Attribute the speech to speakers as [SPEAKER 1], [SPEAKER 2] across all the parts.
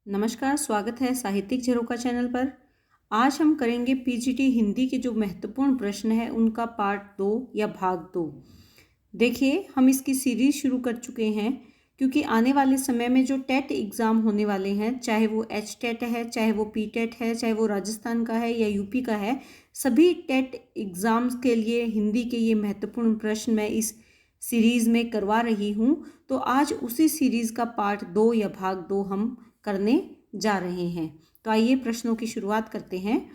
[SPEAKER 1] नमस्कार, स्वागत है साहित्यिक झरोखा चैनल पर। आज हम करेंगे पीजीटी हिंदी के जो महत्वपूर्ण प्रश्न है उनका पार्ट 2 या भाग 2। देखिए, हम इसकी सीरीज शुरू कर चुके हैं क्योंकि आने वाले समय में जो टेट एग्ज़ाम होने वाले हैं, चाहे वो एच टेट है, चाहे वो पी टेट है, चाहे वो राजस्थान का है या यूपी का है, सभी टेट एग्ज़ाम्स के लिए हिंदी के ये महत्वपूर्ण प्रश्न मैं इस सीरीज़ में करवा रही हूँ। तो आज उसी सीरीज़ का पार्ट 2 या भाग 2 हम करने जा रहे हैं। तो आइए प्रश्नों की शुरुआत करते हैं।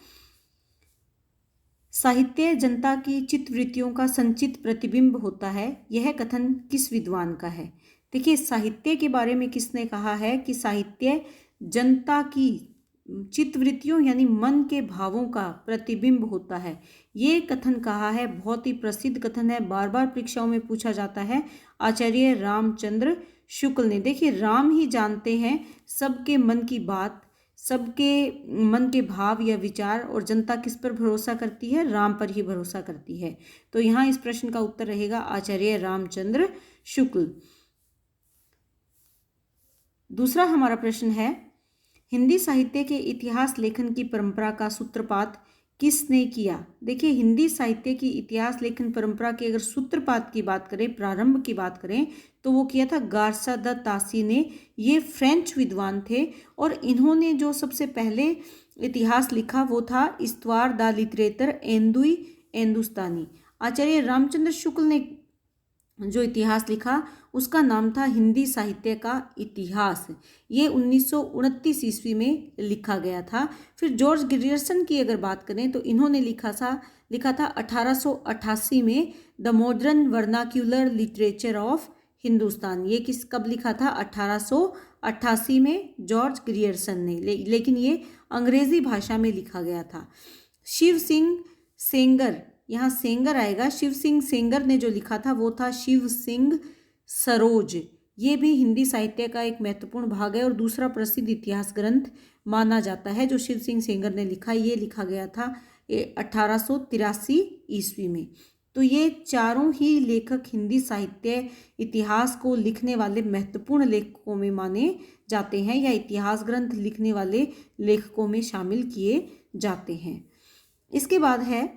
[SPEAKER 1] साहित्य जनता की चित्तवृत्तियों का संचित प्रतिबिंब होता है, यह कथन किस विद्वान का है? देखिए, साहित्य के बारे में किसने कहा है कि साहित्य जनता की चित्तवृत्तियों यानी मन के भावों का प्रतिबिंब होता है। ये कथन कहा है, बहुत ही प्रसिद्ध कथन है, बार बार परीक्षाओं में पूछा जाता है, आचार्य रामचंद्र शुक्ल ने। देखिए, राम ही जानते हैं सबके मन की बात, सबके मन के भाव या विचार, और जनता किस पर भरोसा करती है? राम पर ही भरोसा करती है। तो यहाँ इस प्रश्न का उत्तर रहेगा आचार्य रामचंद्र शुक्ल। दूसरा हमारा प्रश्न है, हिंदी साहित्य के इतिहास लेखन की परंपरा का सूत्रपात किसने किया? देखिए, हिंदी साहित्य की इतिहास लेखन परंपरा के अगर सूत्रपात की बात करें, प्रारंभ की बात करें, तो वो किया था गार्सा द तासी ने। ये फ्रेंच विद्वान थे और इन्होंने जो सबसे पहले इतिहास लिखा वो था इस्तवार द लिटरेचर एंदुई एंदुस्तानी। आचार्य रामचंद्र शुक्ल ने जो इतिहास लिखा उसका नाम था हिंदी साहित्य का इतिहास। ये 1929 ईस्वी में लिखा गया था। फिर जॉर्ज ग्रियर्सन की अगर बात करें तो इन्होंने लिखा था 1888 में the modern vernacular literature of Hindustan. ये कब लिखा था? 1888 में जॉर्ज ग्रियर्सन ने, लेकिन ये अंग्रेजी भाषा में लिखा गया था। शिव सिंह सेंगर, यहाँ सेंगर आएगा, शिव सिंह सेंगर ने जो लिखा था वो था शिव सिंह सरोज। ये भी हिंदी साहित्य का एक महत्वपूर्ण भाग है और दूसरा प्रसिद्ध इतिहास ग्रंथ माना जाता है जो शिव सिंह सेंगर ने लिखा। ये लिखा गया था 1883 ईस्वी में। तो ये चारों ही लेखक हिंदी साहित्य इतिहास को लिखने वाले महत्वपूर्ण लेखकों में माने जाते हैं या इतिहास ग्रंथ लिखने वाले लेखकों में शामिल किए जाते हैं। इसके बाद है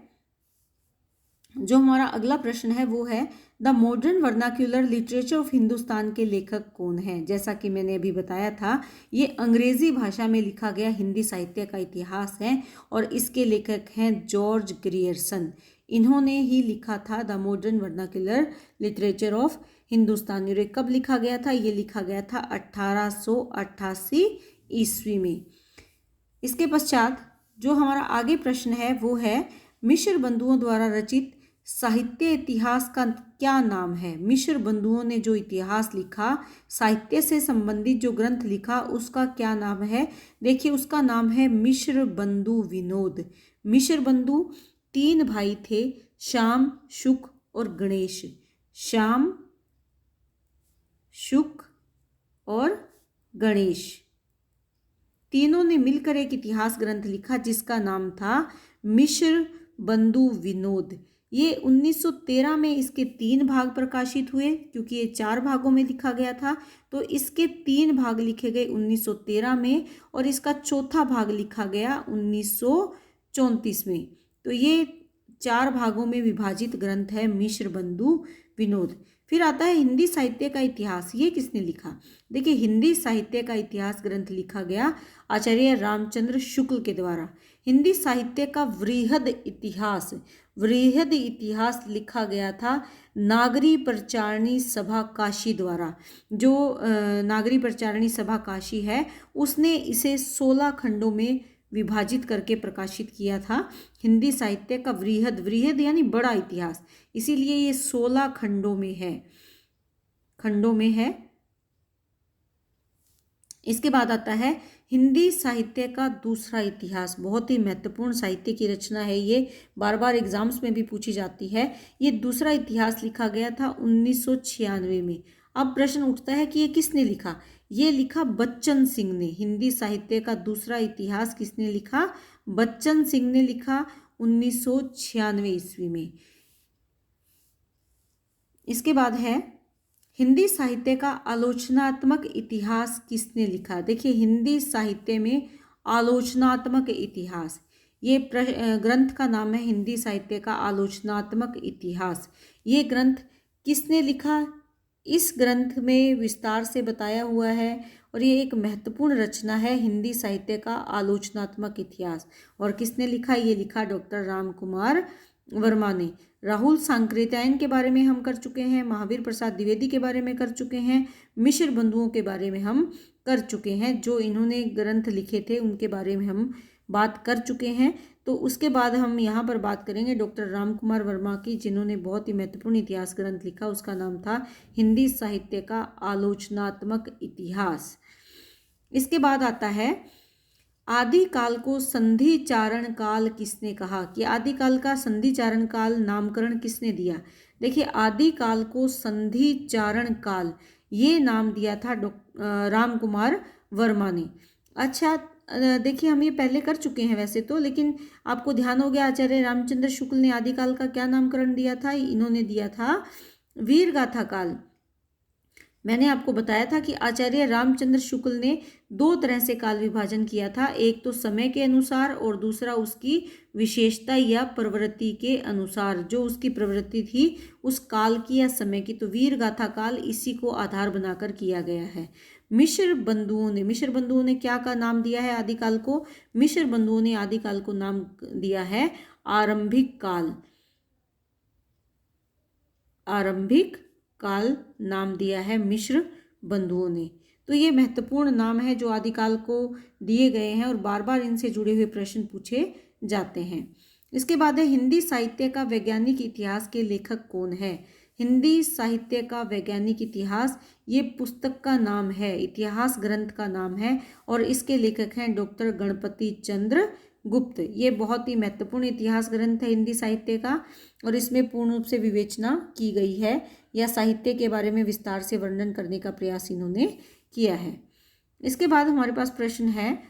[SPEAKER 1] जो हमारा अगला प्रश्न है वो है the modern vernacular literature of Hindustan के लेखक कौन हैं? जैसा कि मैंने अभी बताया था, ये अंग्रेजी भाषा में लिखा गया हिंदी साहित्य का इतिहास है और इसके लेखक हैं जॉर्ज ग्रियर्सन। इन्होंने ही लिखा था the modern vernacular literature of Hindustan. और कब लिखा गया था? ये लिखा गया था 1888 ईस्वी में। इसके पश्चात जो हमारा आगे प्रश्न है वो है मिश्र बंधुओं द्वारा रचित साहित्य इतिहास का क्या नाम है? मिश्र बंधुओं ने जो इतिहास लिखा, साहित्य से संबंधित जो ग्रंथ लिखा, उसका क्या नाम है? देखिए, उसका नाम है मिश्र बंधु विनोद। मिश्र बंधु 3 भाई थे, श्याम, शुक और गणेश। श्याम, शुक और गणेश तीनों ने मिलकर एक इतिहास ग्रंथ लिखा जिसका नाम था मिश्र बंधु विनोद। ये 1913 में इसके 3 भाग प्रकाशित हुए, क्योंकि ये 4 भागों में लिखा गया था। तो इसके 3 भाग लिखे गए 1913 में और इसका चौथा भाग लिखा गया 1934 में। तो ये 4 भागों में विभाजित ग्रंथ है मिश्र बंधु विनोद। फिर आता है हिंदी साहित्य का इतिहास। ये किसने लिखा? देखिए, हिंदी साहित्य का इतिहास ग्रंथ लिखा गया आचार्य रामचंद्र शुक्ल के द्वारा। हिंदी साहित्य का वृहद इतिहास लिखा गया था नागरी प्रचारणी सभा काशी द्वारा। जो नागरी प्रचारणी सभा काशी है उसने इसे 16 खंडों में विभाजित करके प्रकाशित किया था। हिंदी साहित्य का वृहद यानी बड़ा इतिहास, इसीलिए ये 16 खंडों में है। इसके बाद आता है हिंदी साहित्य का दूसरा इतिहास। बहुत ही महत्वपूर्ण साहित्य की रचना है ये, बार बार एग्जाम्स में भी पूछी जाती है। ये दूसरा इतिहास लिखा गया था 1996 में। अब प्रश्न उठता है कि ये किसने लिखा? ये लिखा बच्चन सिंह ने। हिंदी साहित्य का दूसरा इतिहास किसने लिखा? बच्चन सिंह ने लिखा 1996 ईस्वी में। इसके बाद है हिंदी साहित्य का आलोचनात्मक इतिहास किसने लिखा? देखिए, हिंदी साहित्य में आलोचनात्मक इतिहास, ये ग्रंथ का नाम है हिंदी साहित्य का आलोचनात्मक इतिहास। ये ग्रंथ किसने लिखा? इस ग्रंथ में विस्तार से बताया हुआ है और ये एक महत्वपूर्ण रचना है हिंदी साहित्य का आलोचनात्मक इतिहास। और किसने लिखा? ये लिखा डॉक्टर राम कुमार वर्मा ने। राहुल सांकृत्यायन के बारे में हम कर चुके हैं, महावीर प्रसाद द्विवेदी के बारे में कर चुके हैं, मिश्र बंधुओं के बारे में हम कर चुके हैं। जो इन्होंने ग्रंथ लिखे थे उनके बारे में हम बात कर चुके हैं। तो उसके बाद हम यहाँ पर बात करेंगे डॉक्टर राम कुमार वर्मा की, जिन्होंने बहुत ही महत्वपूर्ण इतिहास ग्रंथ लिखा। उसका नाम था हिंदी साहित्य का आलोचनात्मक इतिहास। इसके बाद आता है आदिकाल को संधि चारण काल किसने कहा? कि आदिकाल का संधि चारण काल नामकरण किसने दिया? देखिए, आदिकाल को संधि चारण काल ये नाम दिया था राम कुमार वर्मा ने। अच्छा, देखिए हम ये पहले कर चुके हैं वैसे तो, लेकिन आपको ध्यान हो गया आचार्य रामचंद्र शुक्ल ने आदिकाल का क्या नामकरण दिया था? इन्होंने दिया था वीरगाथा काल। मैंने आपको बताया था कि आचार्य रामचंद्र शुक्ल ने दो तरह से काल विभाजन किया था, एक तो समय के अनुसार और दूसरा उसकी विशेषता या प्रवृत्ति के अनुसार। जो उसकी प्रवृत्ति थी उस काल की या समय की, तो वीर गाथा काल इसी को आधार बनाकर किया गया है। मिश्र बंधुओं ने क्या का नाम दिया है आदिकाल को? मिश्र बंधुओं ने आदिकाल को नाम दिया है आरंभिक काल। आरंभिक काल नाम दिया है मिश्र बंधुओं ने। तो ये महत्वपूर्ण नाम है जो आदिकाल को दिए गए हैं और बार बार इनसे जुड़े हुए प्रश्न पूछे जाते हैं। इसके बाद है हिंदी साहित्य का वैज्ञानिक इतिहास के लेखक कौन है? हिंदी साहित्य का वैज्ञानिक इतिहास ये पुस्तक का नाम है, इतिहास ग्रंथ का नाम है और इसके लेखक हैं डॉक्टर गणपति चंद्र गुप्त। ये बहुत ही महत्वपूर्ण इतिहास ग्रंथ है हिंदी साहित्य का और इसमें पूर्ण रूप से विवेचना की गई है या साहित्य के बारे में विस्तार से वर्णन करने का प्रयास इन्होंने किया है। इसके बाद हमारे पास प्रश्न है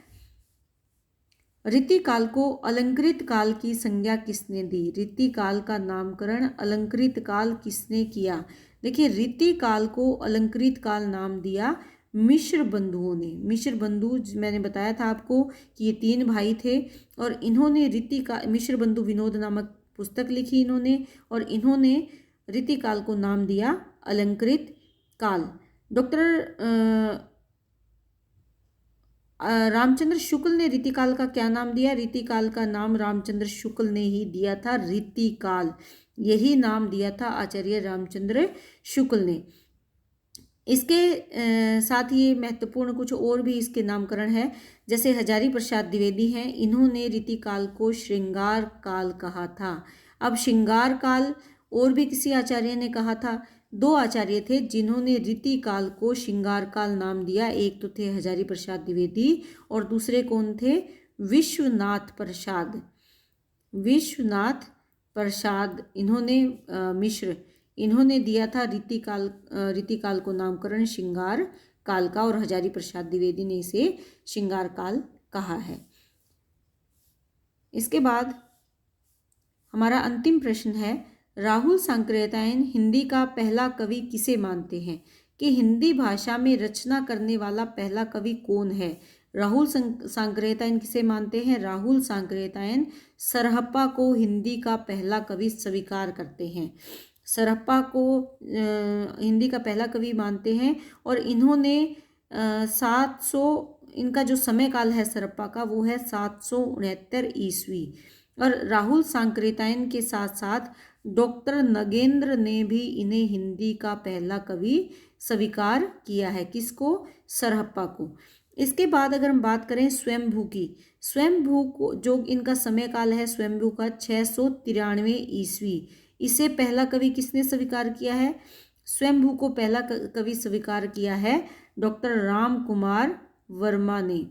[SPEAKER 1] रीतिकाल को अलंकृत काल की संज्ञा किसने दी? रीतिकाल का नामकरण अलंकृत काल किसने किया? देखिए, रीतिकाल को अलंकृत काल नाम दिया मिश्र बंधुओं ने। मिश्र बंधु मैंने बताया था आपको कि ये 3 भाई थे और इन्होंने मिश्र बंधु विनोद नामक पुस्तक लिखी इन्होंने और इन्होंने रीतिकाल को नाम दिया अलंकृत काल। डॉक्टर रामचंद्र शुक्ल ने रीतिकाल का क्या नाम दिया? रीतिकाल का नाम रामचंद्र शुक्ल ने ही दिया था, रीतिकाल यही नाम दिया था आचार्य रामचंद्र शुक्ल ने। इसके साथ ही महत्वपूर्ण कुछ और भी इसके नामकरण है, जैसे हजारी प्रसाद द्विवेदी हैं, इन्होंने रीतिकाल को श्रृंगार काल कहा था। अब श्रृंगार काल और भी किसी आचार्य ने कहा था। 2 आचार्य थे जिन्होंने रीतिकाल को श्रृंगार काल नाम दिया, एक तो थे हजारी प्रसाद द्विवेदी और दूसरे कौन थे? विश्वनाथ प्रसाद। विश्वनाथ प्रसाद इन्होंने मिश्र इन्होंने दिया था रीतिकाल को नामकरण श्रृंगार काल का और हजारी प्रसाद द्विवेदी ने इसे श्रृंगार काल कहा है। इसके बाद हमारा अंतिम प्रश्न है राहुल सांकृत्यायन हिंदी का पहला कवि किसे मानते हैं? कि हिंदी भाषा में रचना करने वाला पहला कवि कौन है? राहुल सांकृत्यायन किसे मानते हैं? राहुल सांकृत्यायन सरहप्पा को हिंदी का पहला कवि स्वीकार करते हैं। सरहप्पा को हिंदी का पहला कवि मानते हैं और इन्होंने 700 इनका जो समय काल है सरहप्पा का वो है 769 ईस्वी। और राहुल सांकृत्यायन के साथ साथ डॉक्टर नगेंद्र ने भी इन्हें हिंदी का पहला कवि स्वीकार किया है। किसको? सरहप्पा को। इसके बाद अगर हम बात करें स्वयंभू की, स्वयंभू को जो इनका समय काल है स्वयंभू का 693 ईस्वी, इसे पहला कवि किसने स्वीकार किया है? स्वयंभू को पहला कवि स्वीकार किया है डॉक्टर राम कुमार वर्मा ने।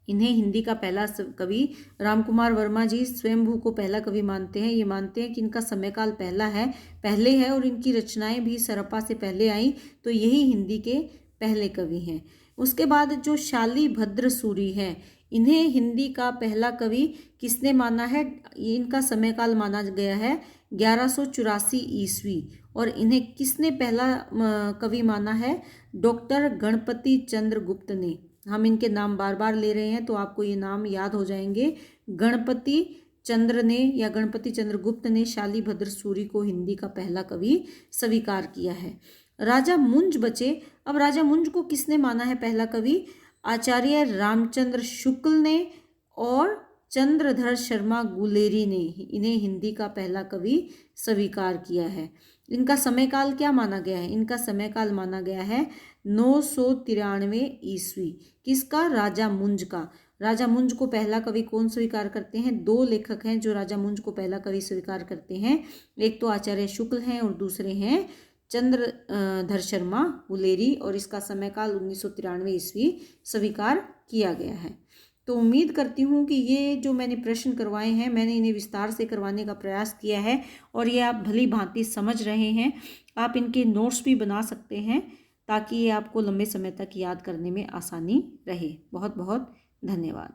[SPEAKER 1] इन्हें हिंदी का पहला कवि राम कुमार वर्मा जी स्वयंभू को पहला कवि मानते हैं। ये मानते हैं कि इनका समय काल पहले है और इनकी रचनाएं भी सरहप्पा से पहले आई, तो यही हिंदी के पहले कवि हैं। उसके बाद जो शालीभद्र सूरी हैं, इन्हें हिंदी का पहला कवि किसने माना है? इनका समय काल माना गया है 1184 ईस्वी। और इन्हें किसने पहला कवि माना है? डॉक्टर गणपति चंद्र गुप्त ने। हम इनके नाम बार बार ले रहे हैं तो आपको ये नाम याद हो जाएंगे। गणपति चंद्र ने या गणपति चंद्र गुप्त ने शालिभद्र सूरी को हिंदी का पहला कवि स्वीकार किया है। राजा मुंज बचे। अब राजा मुंज को किसने माना है पहला कवि? आचार्य रामचंद्र शुक्ल ने और चंद्रधर शर्मा गुलेरी ने इन्हें हिंदी का पहला कवि स्वीकार किया है। इनका समयकाल क्या माना गया है? इनका समयकाल माना गया है 993 ईस्वी। किसका? राजा मुंज का। राजा मुंज को पहला कवि कौन स्वीकार करते हैं? दो लेखक हैं जो राजा मुंज को पहला कवि स्वीकार करते हैं। एक तो आचार्य शुक्ल हैं और दूसरे हैं चंद्रधर शर्मा गुलेरी, और इसका समयकाल 1993 ईस्वी स्वीकार किया गया है। तो उम्मीद करती हूँ कि ये जो मैंने प्रश्न करवाए हैं मैंने इन्हें विस्तार से करवाने का प्रयास किया है और ये आप भली भांति समझ रहे हैं। आप इनके नोट्स भी बना सकते हैं ताकि ये आपको लंबे समय तक याद करने में आसानी रहे। बहुत बहुत धन्यवाद।